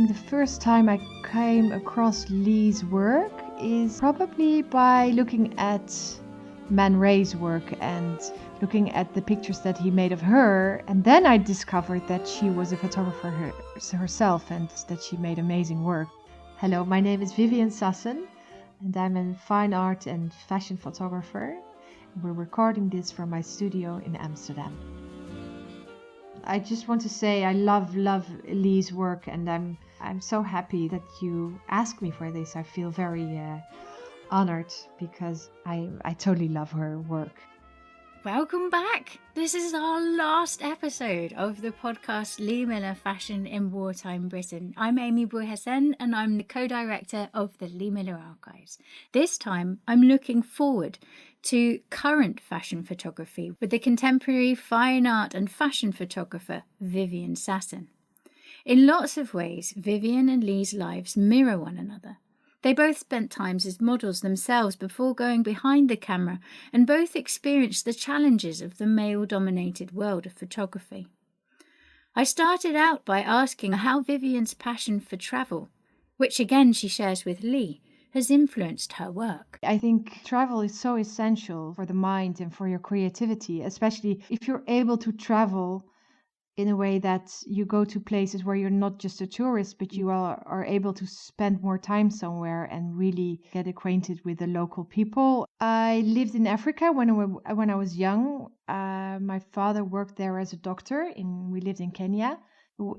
think the first time I came across Lee's work is probably by looking at Man Ray's work and looking at the pictures that he made of her. And then I discovered that she was a photographer herself and that she made amazing work. Hello, my name is Vivian Sassen and I'm a fine art and fashion photographer. We're recording this from my studio in Amsterdam. I just want to say I love Lee's work, and I'm so happy that you asked me for this. I feel very honored because I totally love her work. Welcome back. This is our last episode of the podcast Lee Miller Fashion in Wartime Britain. I'm Ami Bouhassane and I'm the co-director of the Lee Miller Archives. This time I'm looking forward to current fashion photography with the contemporary fine art and fashion photographer Vivian Sassen. In lots of ways, Vivian and Lee's lives mirror one another. They both spent times as models themselves before going behind the camera, and both experienced the challenges of the male-dominated world of photography. I started out by asking how Vivian's passion for travel, which again she shares with Lee, has influenced her work. I think travel is so essential for the mind and for your creativity, especially if you're able to travel in a way that you go to places where you're not just a tourist, but you are able to spend more time somewhere and really get acquainted with the local people. I lived in Africa when I was young. My father worked there as a doctor. We lived in Kenya.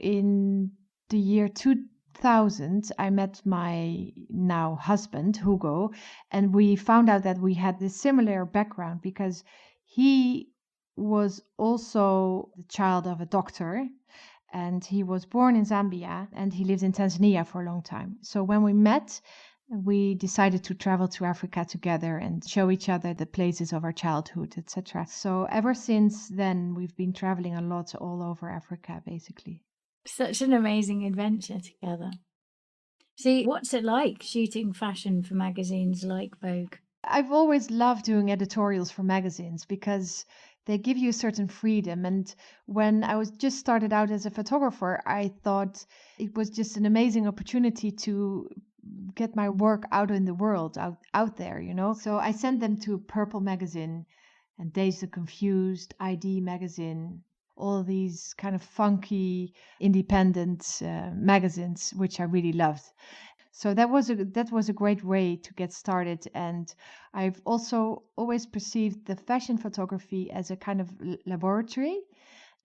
In the year 2000, I met my now husband, Hugo, and we found out that we had this similar background because he was also the child of a doctor, and he was born in Zambia and he lived in Tanzania for a long time. So when we met, we decided to travel to Africa together and show each other the places of our childhood, etc. So ever since then, we've been traveling a lot all over Africa, basically. Such an amazing adventure together. See, what's it like shooting fashion for magazines like Vogue? I've always loved doing editorials for magazines because they give you a certain freedom. And when I was just started out as a photographer, I thought it was just an amazing opportunity to get my work out in the world, out there, you know. So I sent them to Purple magazine and Dazed and Confused, ID magazine, all these kind of funky independent magazines, which I really loved. So that was a great way to get started. And I've also always perceived the fashion photography as a kind of laboratory,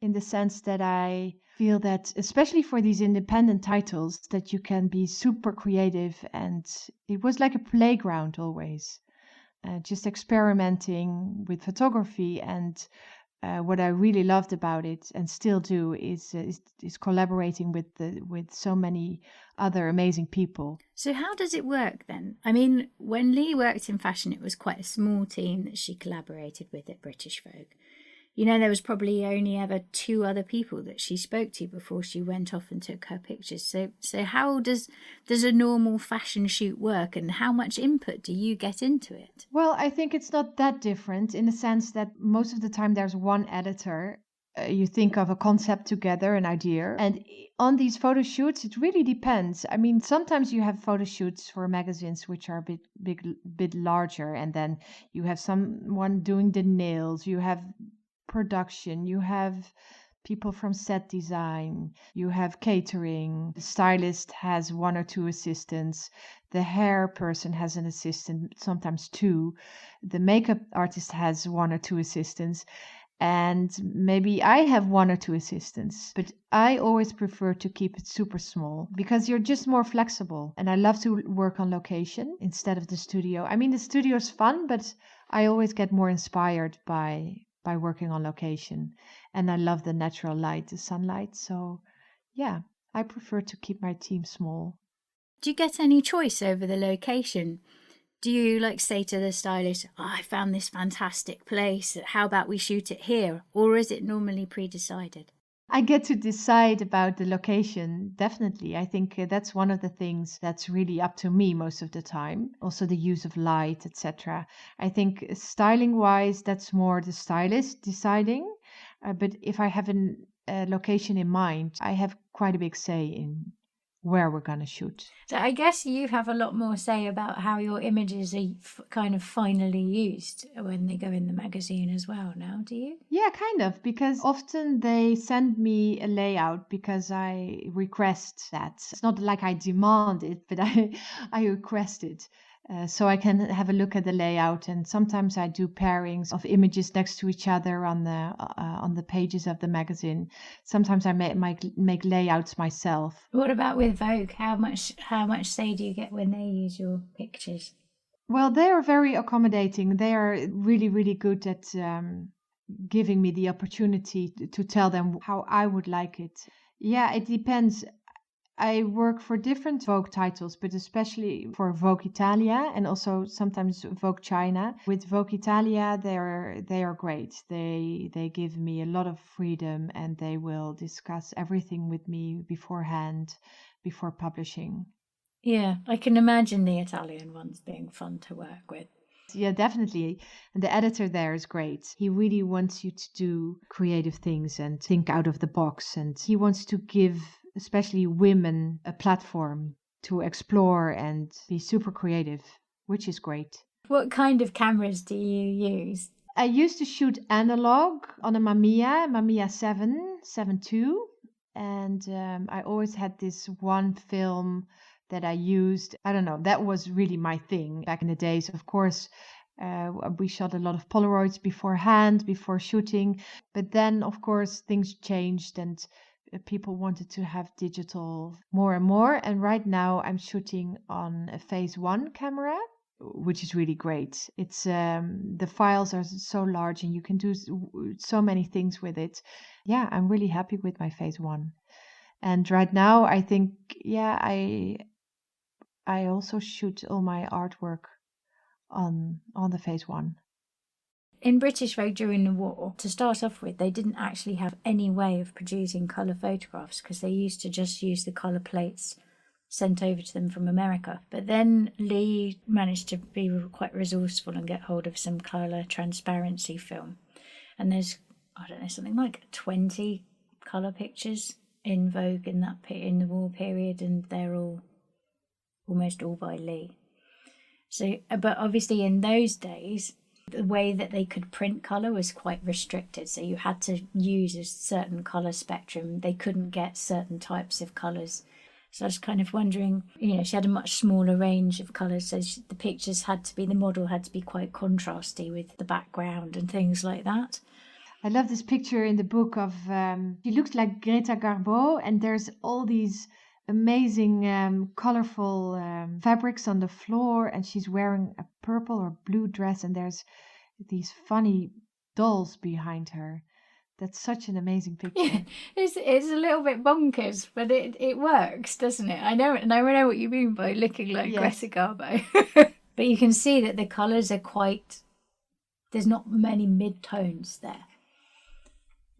in the sense that I feel that, especially for these independent titles, that you can be super creative. And it was like a playground always, just experimenting with photography. And what I really loved about it and still do is collaborating with so many other amazing people. So how does it work then? I mean, when Lee worked in fashion, it was quite a small team that she collaborated with at British Vogue. You know, there was probably only ever 2 other people that she spoke to before she went off and took her pictures. So how does a normal fashion shoot work, and how much input do you get into it? Well, I think it's not that different in the sense that most of the time there's one editor. You think of a concept together, an idea. And on these photo shoots, it really depends. I mean, sometimes you have photo shoots for magazines which are a bit larger, and then you have someone doing the nails, you have production, you have people from set design, you have catering, the stylist has 1 or 2 assistants, the hair person has an assistant, sometimes 2, the makeup artist has 1 or 2 assistants, and maybe I have 1 or 2 assistants. But I always prefer to keep it super small because you're just more flexible. And I love to work on location instead of the studio. I mean, the studio is fun, but I always get more inspired by working on location. And I love the natural light, the sunlight. So yeah, I prefer to keep my team small. Do you get any choice over the location? Do you say to the stylist, I found this fantastic place, how about we shoot it here? Or is it normally pre-decided? I get to decide about the location, definitely. I think that's one of the things that's really up to me most of the time. Also the use of light, etc. I think styling wise, that's more the stylist deciding. But if I have a location in mind, I have quite a big say where we're going to shoot. So I guess you have a lot more say about how your images are kind of finally used when they go in the magazine as well now, do you? Yeah, kind of, because often they send me a layout because I request that. It's not like I demand it, but I request it. So I can have a look at the layout, and sometimes I do pairings of images next to each other on the pages of the magazine. Sometimes I make layouts myself. What about with Vogue? How much say do you get when they use your pictures? Well, they are very accommodating. They are really, really good at giving me the opportunity to tell them how I would like it. Yeah, it depends. I work for different Vogue titles, but especially for Vogue Italia and also sometimes Vogue China. With Vogue Italia, they are great. They give me a lot of freedom, and they will discuss everything with me beforehand, before publishing. Yeah, I can imagine the Italian ones being fun to work with. Yeah, definitely. And the editor there is great. He really wants you to do creative things and think out of the box. And he wants to give, especially women, a platform to explore and be super creative, which is great. What kind of cameras do you use? I used to shoot analog on a Mamiya 7 II. And I always had this one film that I used. I don't know, that was really my thing back in the days. Of course, we shot a lot of Polaroids beforehand, before shooting. But then, of course, things changed, and people wanted to have digital more and more. And right now I'm shooting on a Phase 1 camera, which is really great. It's the files are so large and you can do so many things with it. Yeah, I'm really happy with my Phase 1. And right now I think, yeah, I also shoot all my artwork on the Phase 1. In British Vogue during the war, to start off with, they didn't actually have any way of producing colour photographs because they used to just use the colour plates sent over to them from America. But then Lee managed to be quite resourceful and get hold of some colour transparency film. And there's, I don't know, something like 20 colour pictures in Vogue in the war period, and they're almost all by Lee. So, but obviously in those days, the way that they could print colour was quite restricted. So you had to use a certain colour spectrum. They couldn't get certain types of colours. So I was kind of wondering, she had a much smaller range of colours. So the model had to be quite contrasty with the background and things like that. I love this picture in the book of, she looks like Greta Garbo, and there's all these amazing colorful fabrics on the floor, and she's wearing a purple or blue dress, and there's these funny dolls behind her. That's such an amazing picture. Yeah, it's a little bit bonkers, but it works, doesn't it? I know what you mean by looking like Greta Garbo. But you can see that the colours are there's not many mid-tones there.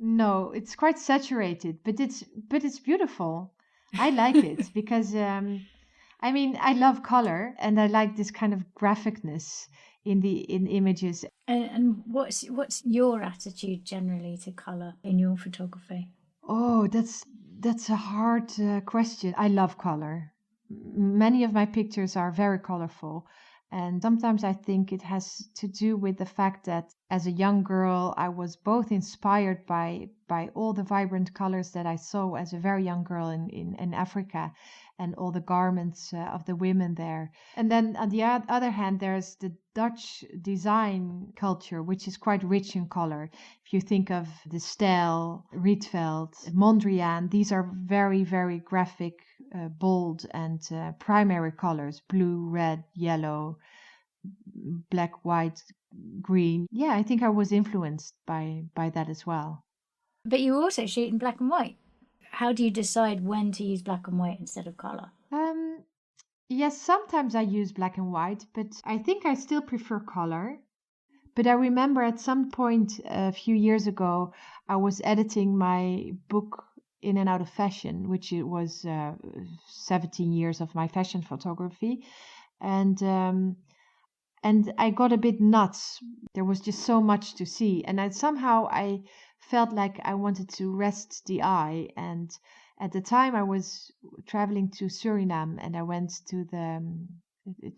No, it's quite saturated, but it's beautiful. I like it because I love color, and I like this kind of graphicness in images. And what's your attitude generally to color in your photography? Oh, that's a hard question. I love color. Many of my pictures are very colorful, and sometimes I think it has to do with the fact that as a young girl, I was both inspired by all the vibrant colors that I saw as a very young girl in Africa, and all the garments of the women there. And then on the other hand, there's the Dutch design culture, which is quite rich in color. If you think of the Stijl, Rietveld, Mondrian, these are very, very graphic, bold and primary colors: blue, red, yellow, black, white, green. Yeah, I think I was influenced by that as well. But you also shoot in black and white. How do you decide when to use black and white instead of color? Yes, sometimes I use black and white, but I think I still prefer color. But I remember at some point a few years ago, I was editing my book In and Out of Fashion, which it was 17 years of my fashion photography. And I got a bit nuts. There was just so much to see. And I felt like I wanted to rest the eye and At the time, I was traveling to Suriname, and I went to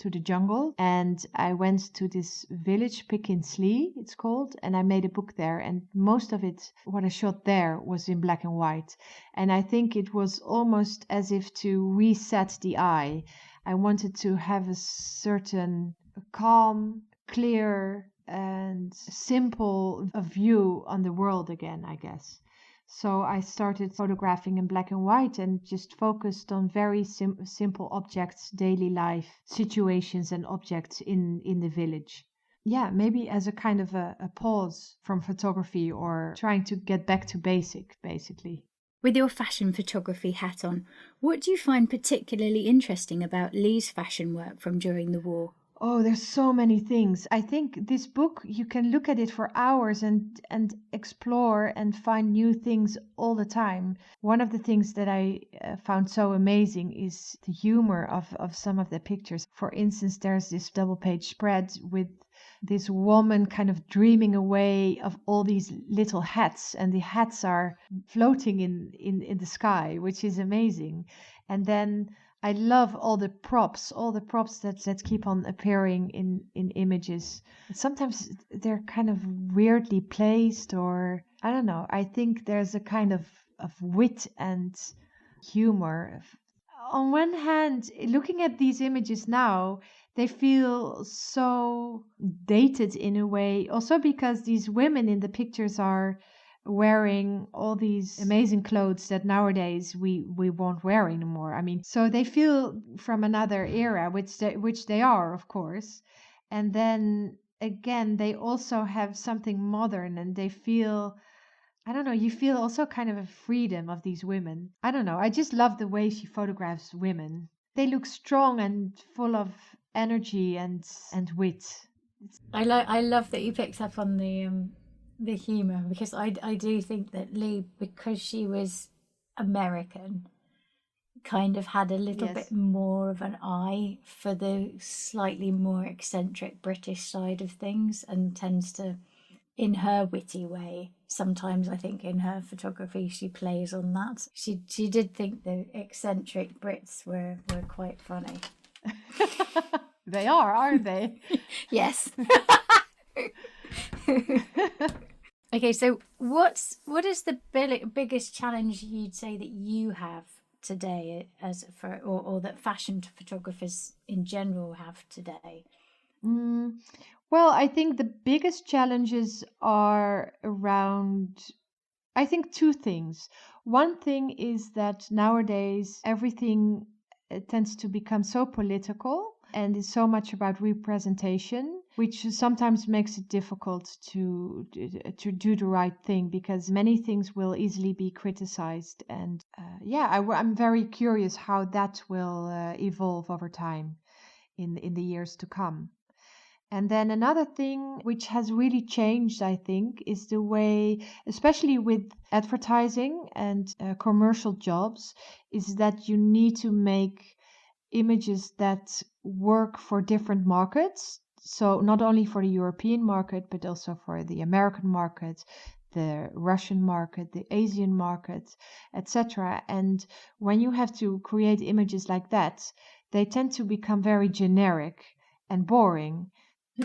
the jungle, and I went to this village, Pikinslee, it's called, and I made a book there. And most of it, what I shot there, was in black and white. And I think it was almost as if to reset the eye. I wanted to have a certain calm, clear, and simple view on the world again, I guess. So I started photographing in black and white and just focused on very simple objects, daily life situations and objects in the village. Yeah, maybe as a kind of a pause from photography, or trying to get back to basic, basically. With your fashion photography hat on, what do you find particularly interesting about Lee's fashion work from during the war? Oh, there's so many things. I think this book, you can look at it for hours and explore and find new things all the time. One of the things that I found so amazing is the humor of some of the pictures. For instance, there's this double page spread with this woman kind of dreaming away of all these little hats, and the hats are floating in the sky, which is amazing. And then I love all the props that keep on appearing in images. Sometimes they're kind of weirdly placed, or I don't know. I think there's a kind of wit and humor. On one hand, looking at these images now, they feel so dated in a way, also because these women in the pictures are wearing all these amazing clothes that nowadays we won't wear anymore. I mean, so they feel from another era, which they are, of course. And then again, they also have something modern, and they feel, I don't know, you feel also kind of a freedom of these women. I don't know. I just love the way she photographs women. They look strong and full of energy and wit. I love that you picked up on the humor, because I do think that Lee, because she was American, kind of had a little Yes. bit more of an eye for the slightly more eccentric British side of things, and tends to, in her witty way, sometimes I think in her photography she plays on that. She did think the eccentric Brits were quite funny. They are, aren't they? Yes. Okay, so what is the biggest challenge you'd say that you have today, or that fashion photographers in general have today? Well, I think the biggest challenges are around, I think, two things. One thing is that nowadays everything tends to become so political and is so much about representation, which sometimes makes it difficult to do the right thing, because many things will easily be criticized. And I'm very curious how that will evolve over time in the years to come. And then another thing which has really changed, I think, is the way, especially with advertising and commercial jobs, is that you need to make images that work for different markets. So not only for the European market, but also for the American market, the Russian market, the Asian market, etc. And when you have to create images like that, they tend to become very generic and boring.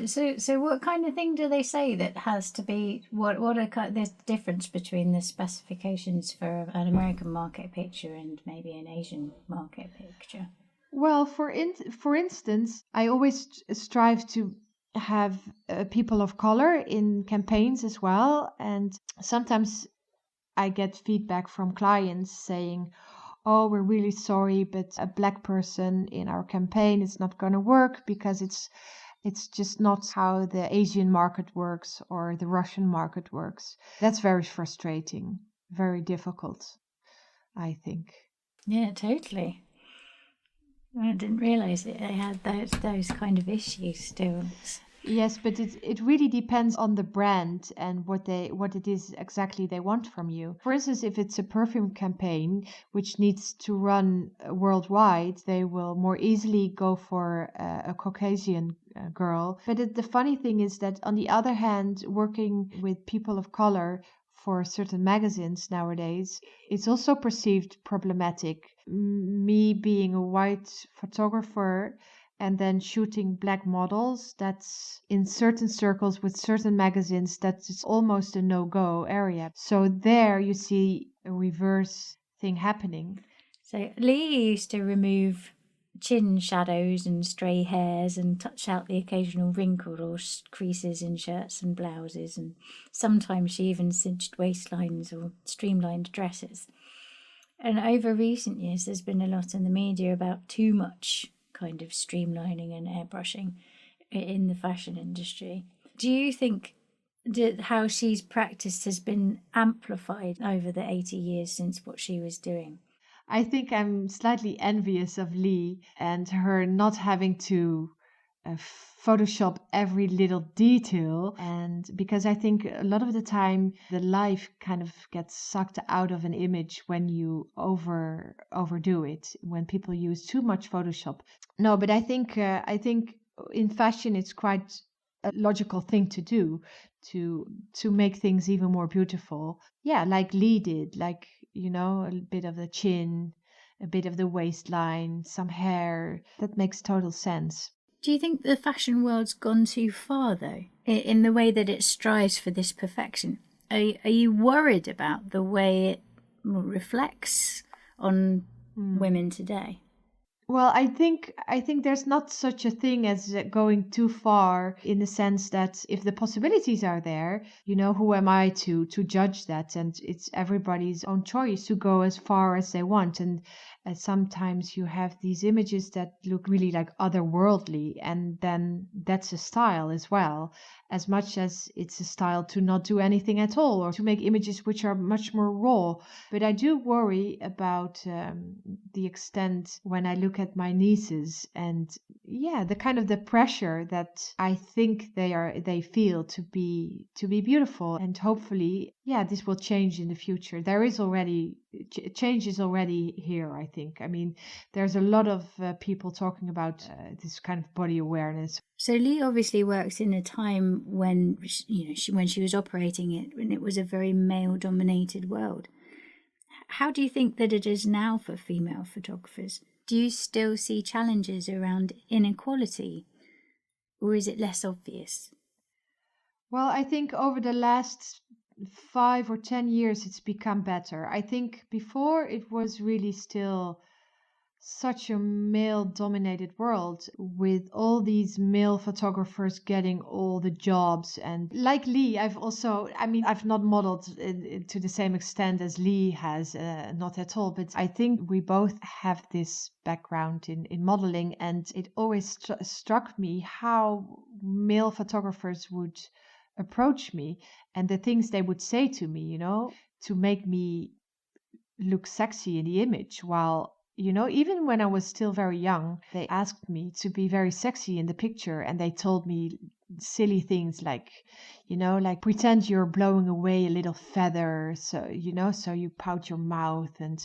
So what kind of thing do they say that has to be, what are the difference between the specifications for an American market picture and maybe an Asian market picture? Well, for instance, I always strive to have people of color in campaigns as well, and sometimes I get feedback from clients saying, "Oh, we're really sorry, but a black person in our campaign is not going to work because it's just not how the Asian market works or the Russian market works." That's very frustrating, very difficult, I think. Yeah, totally. I didn't realize they had those kind of issues still. Yes, but it really depends on the brand and what it is exactly they want from you. For instance, if it's a perfume campaign which needs to run worldwide, they will more easily go for a Caucasian girl. But the funny thing is that on the other hand, working with people of color for certain magazines nowadays, it's also perceived problematic. Me being a white photographer and then shooting black models, that's in certain circles with certain magazines, that's almost a no-go area. So there you see a reverse thing happening. So Lee used to remove chin shadows and stray hairs and touch out the occasional wrinkle or creases in shirts and blouses, and sometimes she even cinched waistlines or streamlined dresses. And over recent years, there's been a lot in the media about too much kind of streamlining and airbrushing in the fashion industry. Do you think that how she's practiced has been amplified over the 80 years since what she was doing? I think I'm slightly envious of Lee and her not having to Photoshop every little detail. And because I think a lot of the time the life kind of gets sucked out of an image when you overdo it, when people use too much Photoshop. No, but I think in fashion it's quite a logical thing to do to make things even more beautiful. Yeah, like Lee did, like, you know, a bit of the chin, a bit of the waistline, some hair. That makes total sense. Do you think the fashion world's gone too far, though, in the way that it strives for this perfection? Are you worried about the way it reflects on women today? Well, I think there's not such a thing as going too far, in the sense that if the possibilities are there, you know, who am I to judge that? And it's everybody's own choice to go as far as they want. And sometimes you have these images that look really like otherworldly, and then that's a style as well, as much as it's a style to not do anything at all or to make images which are much more raw. But I do worry about the extent when I look at my nieces, and yeah, the kind of the pressure that I think they feel to be beautiful. And hopefully, yeah, this will change in the future. There is already change is already here, I think. I mean, there's a lot of people talking about this kind of body awareness. So Lee obviously works in a time when when she was operating it, when it was a very male-dominated world. How do you think that it is now for female photographers? Do you still see challenges around inequality, or is it less obvious? Well, I think over the last 5 or 10 years, it's become better. I think before it was really still such a male dominated world, with all these male photographers getting all the jobs. And like Lee, I've not modeled to the same extent as Lee has, not at all, but I think we both have this background in modeling, and it always struck me how male photographers would approach me and the things they would say to me, you know, to make me look sexy in the image. While, you know, even when I was still very young, they asked me to be very sexy in the picture, and they told me silly things like, you know, like pretend you're blowing away a little feather, so, you know, so you pout your mouth, and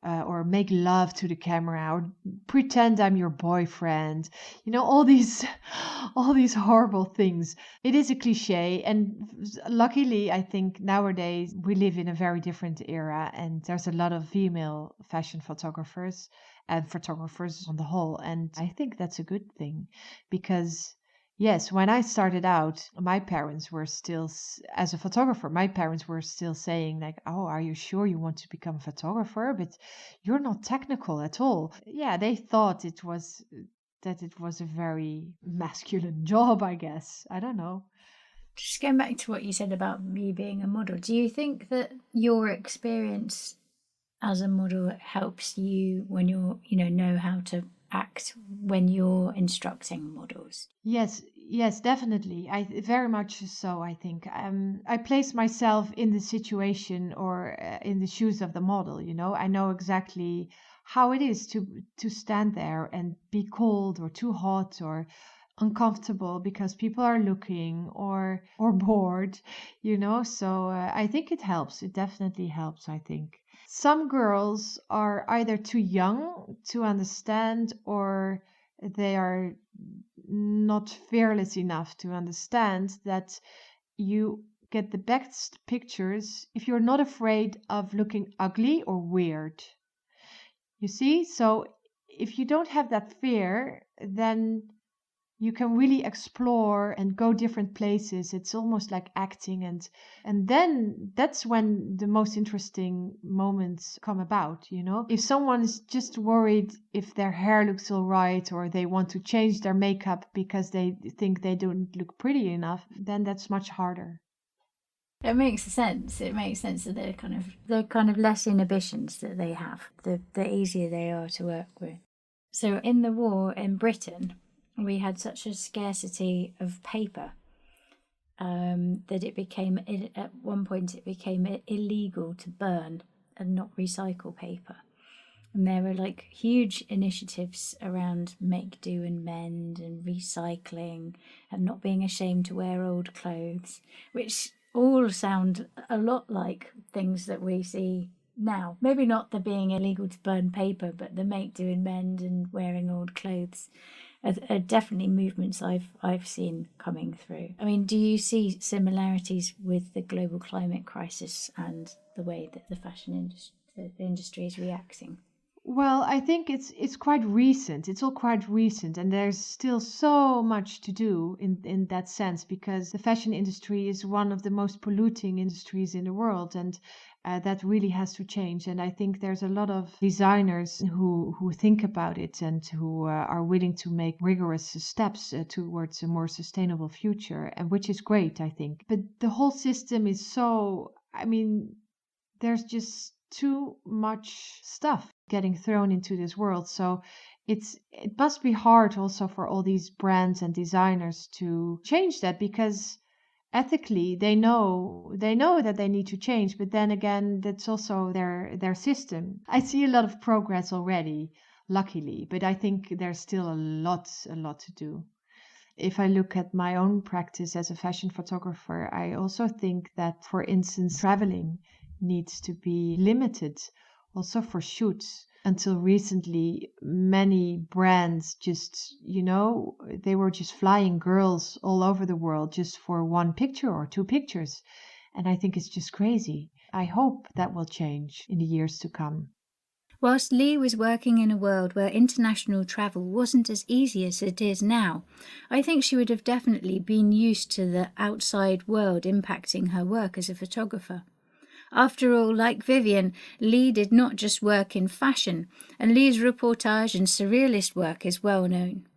or make love to the camera, or pretend I'm your boyfriend, you know, all these all these horrible things. It is a cliche, and luckily I think nowadays we live in a very different era, and there's a lot of female fashion photographers and photographers on the whole, and I think that's a good thing. Because yes, when I started out, my parents were still, as a photographer, my parents were still saying, like, oh, are you sure you want to become a photographer? But you're not technical at all. Yeah, they thought it was a very masculine job, I guess. I don't know. Just going back to what you said about you being a model, do you think that your experience as a model helps you when know how to act when you're instructing models? Yes, definitely. I very much so. I think I place myself in the situation, or in the shoes of the model. You know, I know exactly how it is to stand there and be cold or too hot or uncomfortable because people are looking, or bored. You know, so I think it helps. It definitely helps, I think. Some girls are either too young to understand, or they are not fearless enough to understand that you get the best pictures if you're not afraid of looking ugly or weird. You see? So if you don't have that fear, then you can really explore and go different places. It's almost like acting, and then that's when the most interesting moments come about, you know? If someone's just worried if their hair looks all right, or they want to change their makeup because they think they don't look pretty enough, then that's much harder. It makes sense. It makes sense that they're kind of less inhibitions that they have, the easier they are to work with. So in the war in Britain, we had such a scarcity of paper that at one point it became illegal to burn and not recycle paper. And there were like huge initiatives around make, do and mend and recycling and not being ashamed to wear old clothes, which all sound a lot like things that we see now. Maybe not the being illegal to burn paper, but the make, do and mend and wearing old clothes are definitely movements I've seen coming through. I mean, do you see similarities with the global climate crisis and the way that the fashion industry is reacting? Well, I think it's quite recent. It's all quite recent, and there's still so much to do in that sense, because the fashion industry is one of the most polluting industries in the world, and that really has to change. And I think there's a lot of designers who think about it and who are willing to make rigorous steps towards a more sustainable future, and which is great, I think. But the whole system is so, I mean, there's just too much stuff getting thrown into this world. So it must be hard also for all these brands and designers to change that, because ethically they know that they need to change, but then again, that's also their system. I see a lot of progress already, luckily, but I think there's still a lot to do. If I look at my own practice as a fashion photographer, I also think that, for instance, traveling needs to be limited also for shoots. Until recently, many brands just, they were just flying girls all over the world just for one picture or two pictures. And I think it's just crazy. I hope that will change in the years to come. Whilst Lee was working in a world where international travel wasn't as easy as it is now, I think she would have definitely been used to the outside world impacting her work as a photographer. After all, like Vivian, Lee did not just work in fashion, and Lee's reportage and surrealist work is well known.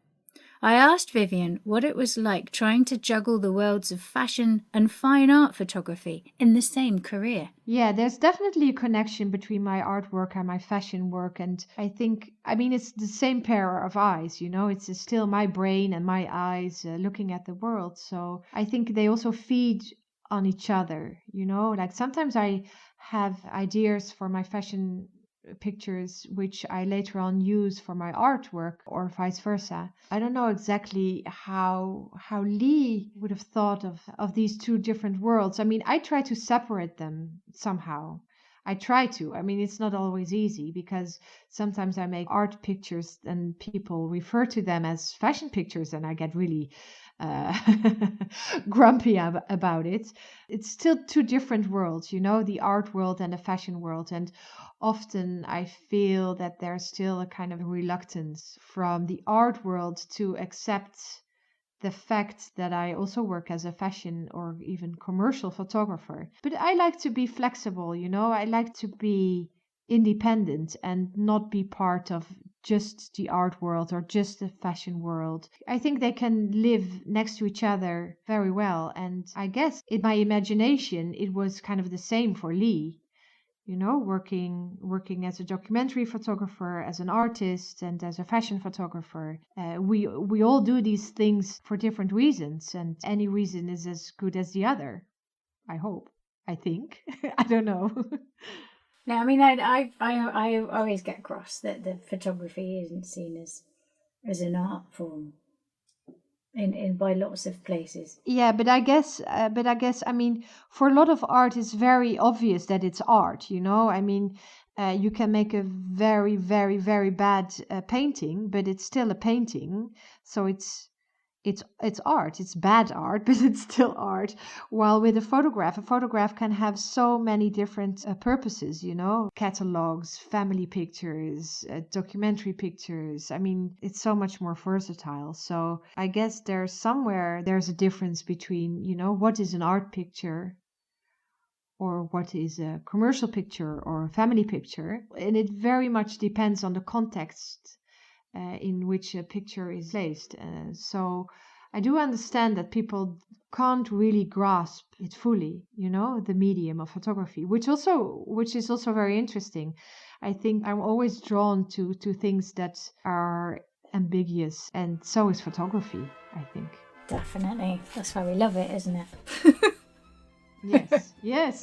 I asked Vivian what it was like trying to juggle the worlds of fashion and fine art photography in the same career. Yeah, there's definitely a connection between my artwork and my fashion work. And I think, it's the same pair of eyes, it's still my brain and my eyes looking at the world. So I think they also feed on each other, like sometimes I have ideas for my fashion pictures which I later on use for my artwork, or vice versa. I don't know exactly how Lee would have thought of these two different worlds. I try to separate them somehow. I try to. It's not always easy, because sometimes I make art pictures and people refer to them as fashion pictures, and I get really grumpy about it. It's still two different worlds, the art world and the fashion world. And often I feel that there's still a kind of reluctance from the art world to accept the fact that I also work as a fashion or even commercial photographer. But I like to be flexible, I like to be independent and not be part of just the art world or just the fashion world. I think they can live next to each other very well. And I guess in my imagination, it was kind of the same for Lee. Working as a documentary photographer, as an artist, and as a fashion photographer. We all do these things for different reasons, and any reason is as good as the other. I hope. I think. I don't know. Now, I always get cross that the photography isn't seen as an art form in by lots of places. Yeah, but I guess, for a lot of art, it's very obvious that it's art. You can make a very, very, very bad painting, but it's still a painting. So it's art. It's bad art, but it's still art. While with a photograph can have so many different purposes, catalogs, family pictures, documentary pictures. I mean, it's so much more versatile. So I guess there's a difference between, what is an art picture or what is a commercial picture or a family picture. And it very much depends on the context in which a picture is placed. So I do understand that people can't really grasp it fully, the medium of photography, which is also very interesting. I think I'm always drawn to things that are ambiguous, and so is photography, I think. Definitely. That's why we love it, isn't it? Yes.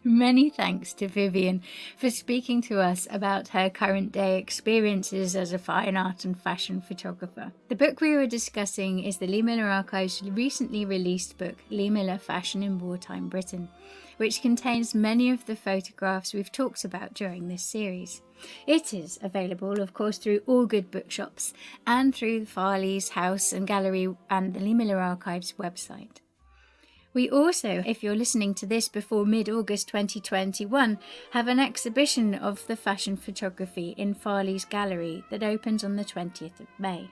Many thanks to Vivian for speaking to us about her current day experiences as a fine art and fashion photographer. The book we were discussing is the Lee Miller Archives' recently released book, Lee Miller Fashion in Wartime Britain, which contains many of the photographs we've talked about during this series. It is available, of course, through all good bookshops and through Farley's House and Gallery and the Lee Miller Archives website. We also, if you're listening to this before mid-August 2021, have an exhibition of the fashion photography in Farley's Gallery that opens on the 20th of May.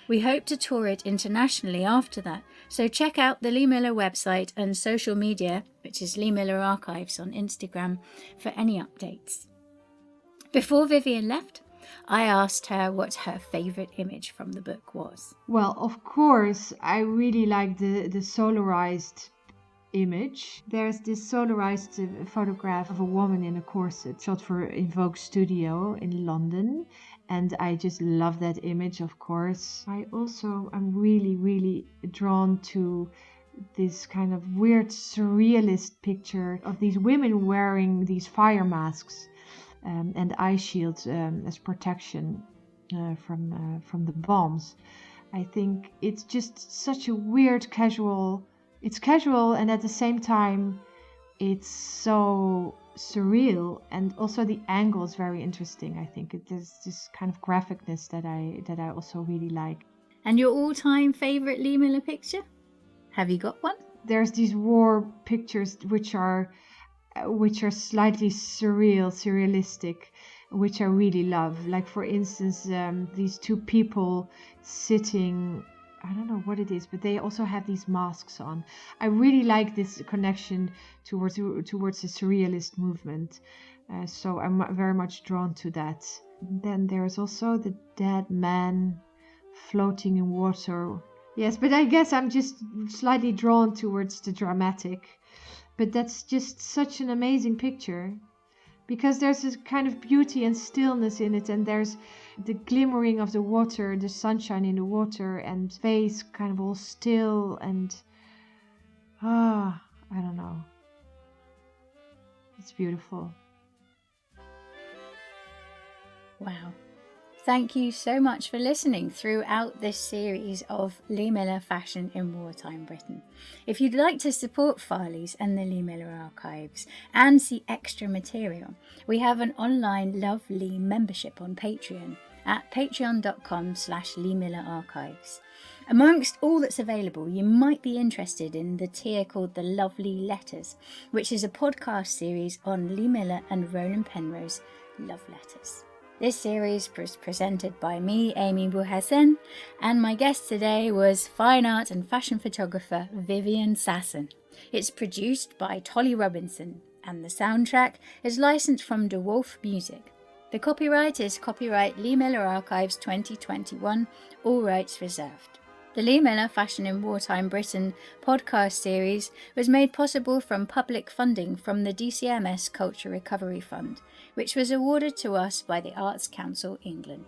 We hope to tour it internationally after that, so check out the Lee Miller website and social media, which is Lee Miller Archives on Instagram, for any updates. Before Vivian left, I asked her what her favourite image from the book was. Well, of course, I really like the solarized image. There's this solarized photograph of a woman in a corset shot in Vogue studio in London, and I just love that image, of course. I'm really, really drawn to this kind of weird surrealist picture of these women wearing these fire masks and eye shields as protection from the bombs. I think it's just such a weird it's casual, and at the same time it's so surreal, and also the angle is very interesting. I think there's this kind of graphicness that I also really like. And your all-time favorite Lee Miller picture? Have you got one? There's these war pictures which are slightly surrealistic, which I really love. Like, for instance, these two people sitting, I don't know what it is, but they also have these masks on. I really like this connection towards the surrealist movement. So I'm very much drawn to that. Then there's also the dead man floating in water. Yes, but I guess I'm just slightly drawn towards the dramatic. But that's just such an amazing picture, because there's this kind of beauty and stillness in it, and there's the glimmering of the water, the sunshine in the water, and face kind of all still, and I don't know. It's beautiful. Wow. Thank you so much for listening throughout this series of Lee Miller Fashion in Wartime Britain. If you'd like to support Farley's and the Lee Miller Archives and see extra material, we have an online Love Lee membership on Patreon at patreon.com/Lee Miller Archives. Amongst all that's available, you might be interested in the tier called the Lovely Letters, which is a podcast series on Lee Miller and Roland Penrose love letters. This series was presented by me, Ami Bouhassane, and my guest today was fine art and fashion photographer Vivian Sassen. It's produced by Tolly Robinson, and the soundtrack is licensed from DeWolf Music. The copyright is copyright Lee Miller Archives 2021, all rights reserved. The Lee Miller Fashion in Wartime Britain podcast series was made possible from public funding from the DCMS Culture Recovery Fund, which was awarded to us by the Arts Council England.